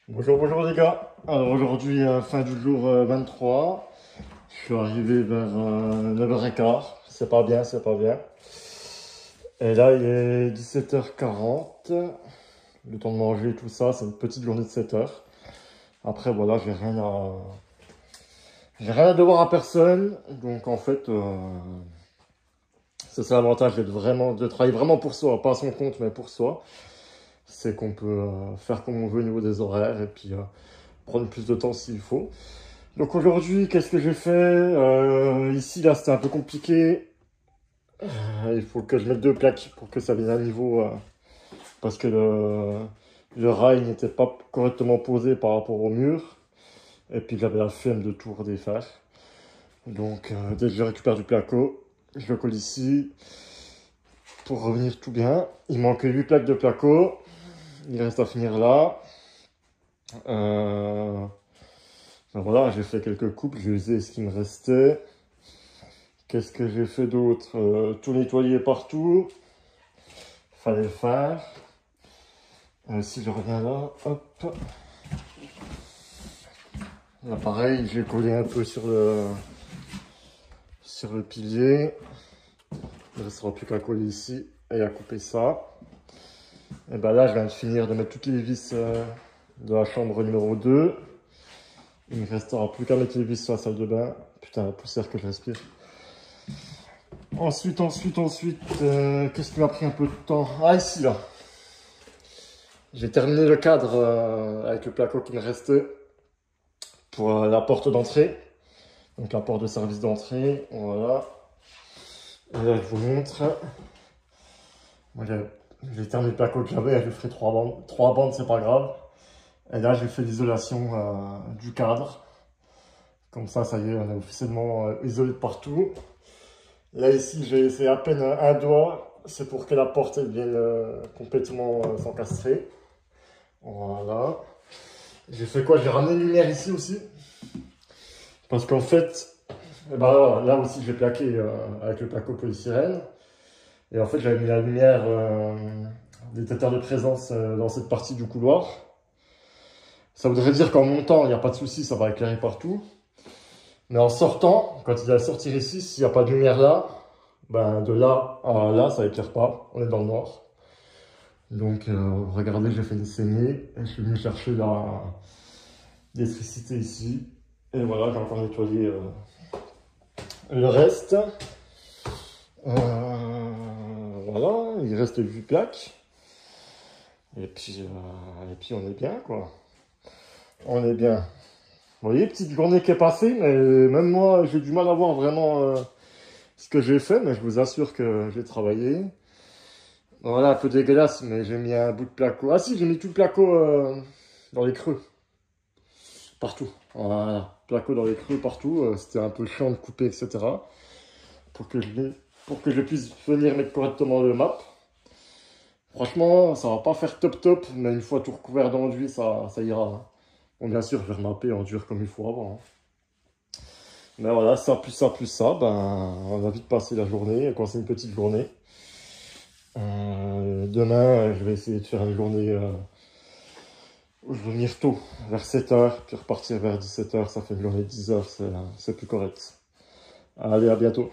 Bonjour les gars. Alors aujourd'hui, fin du jour 23. Je suis arrivé vers 9h15. C'est pas bien, c'est pas bien. Et là, il est 17h40. Le temps de manger, tout ça. C'est une petite journée de 7 heures. Après, voilà, j'ai rien à devoir à personne. Donc en fait, c'est ça l'avantage de travailler vraiment pour soi. Pas à son compte, mais pour soi. C'est qu'on peut faire comme on veut au niveau des horaires et puis prendre plus de temps s'il faut. Donc aujourd'hui, qu'est-ce que j'ai fait ici, là, c'était un peu compliqué. Il faut que je mette deux plaques pour que ça vienne à niveau. Parce que le rail n'était pas correctement posé par rapport au mur. Et puis j'avais la flemme de tout redéfaire. Donc dès que je récupère du placo, je le colle ici. Pour revenir tout bien. Il manque 8 plaques de placo. Il reste à finir là. Ben voilà, j'ai fait quelques coupes, j'ai usé ce qui me restait. Qu'est-ce que j'ai fait d'autre? Tout nettoyer partout. Fallait le faire. Si je reviens là, hop. Là pareil, j'ai collé un peu sur le pilier. Il ne restera plus qu'à coller ici et à couper ça. Et ben là, je viens de finir de mettre toutes les vis de la chambre numéro 2. Il ne me restera plus qu'à mettre les vis sur la salle de bain. Putain, la poussière que je respire. Ensuite, qu'est-ce qui m'a pris un peu de temps? Ah, ici, là. J'ai terminé le cadre avec le placo qui me restait pour la porte d'entrée. Donc, la porte de service d'entrée. Voilà. Et là, je vous montre. Moi, j'ai terminé le placo que j'avais. Je ferai 3 bandes. 3 bandes, c'est pas grave. Et là, j'ai fait l'isolation du cadre. Comme ça y est, on est officiellement isolé de partout. Là, ici, j'ai laissé à peine un doigt. C'est pour que la porte elle vienne complètement s'encastrer. Voilà. J'ai fait quoi? J'ai ramené une lumière ici aussi. Parce qu'en fait, eh ben là aussi, j'ai plaqué avec le placo polystyrène. Et en fait, j'avais mis la lumière détecteur de présence dans cette partie du couloir. Ça voudrait dire qu'en montant, il n'y a pas de souci, ça va éclairer partout. Mais en sortant, quand il va sortir ici, s'il n'y a pas de lumière là, ben de là à là, ça éclaire pas. On est dans le noir. Donc, regardez, j'ai fait une saignée. Et je suis venu chercher l'électricité ici. Et voilà, j'ai encore nettoyé le reste. Voilà, il reste 8 plaques. Et puis on est bien, quoi. On est bien. Vous voyez, petite journée qui est passée, mais même moi, j'ai du mal à voir vraiment ce que j'ai fait, mais je vous assure que j'ai travaillé. Voilà, un peu dégueulasse, mais j'ai mis un bout de placo. Ah si, j'ai mis tout le placo dans les creux. Partout. Voilà, placo dans les creux partout. C'était un peu chiant de couper, etc. Pour que je puisse venir mettre correctement le map. Franchement, ça va pas faire top, mais une fois tout recouvert d'enduit, ça ira. Bon, bien sûr, je vais remapper en dur comme il faut avant. Mais voilà, ça, ben, on va vite passer la journée, quand c'est une petite journée. Demain, je vais essayer de faire une journée où je vais venir tôt, vers 7h, puis repartir vers 17h. Ça fait une journée de 10 heures, c'est plus correct. Allez, à bientôt.